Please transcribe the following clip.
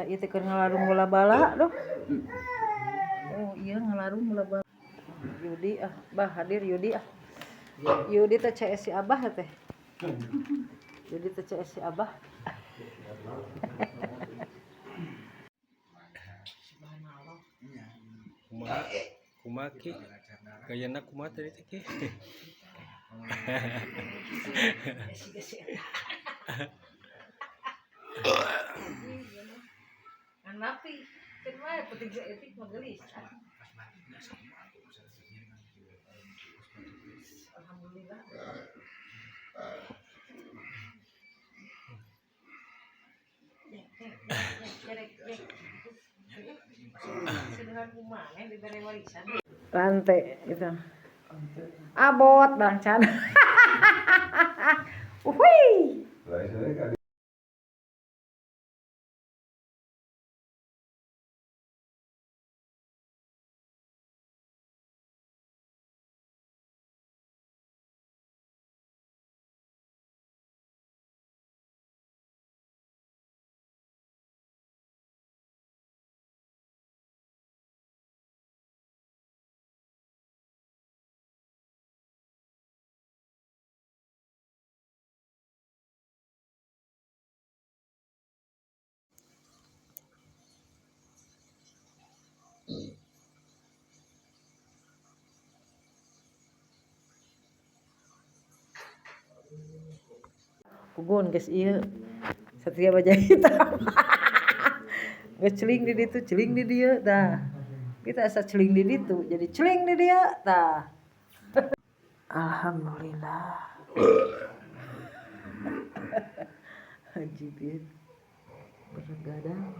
ieu teh keur ngalarung bola bala doh. Oh iya ngalarung bola bala. Yudi bah hadir Yudi Yudi teh CS si Abah teh. Yudi teh CS si Abah. Kumaki gayana kumaha tadi teh ki. Kan rapi, kan wae penting etik mah geulis. Alhamdulillah. Rantai itu. Abot bangcan. Uhui. Pugun geus ieu Satria Baja Hitam. Geus celing di ditu, celing di dieu tah. Kita asa celing di ditu, jadi celing di dieu tah. Alhamdulillah. Haji bieu begadang.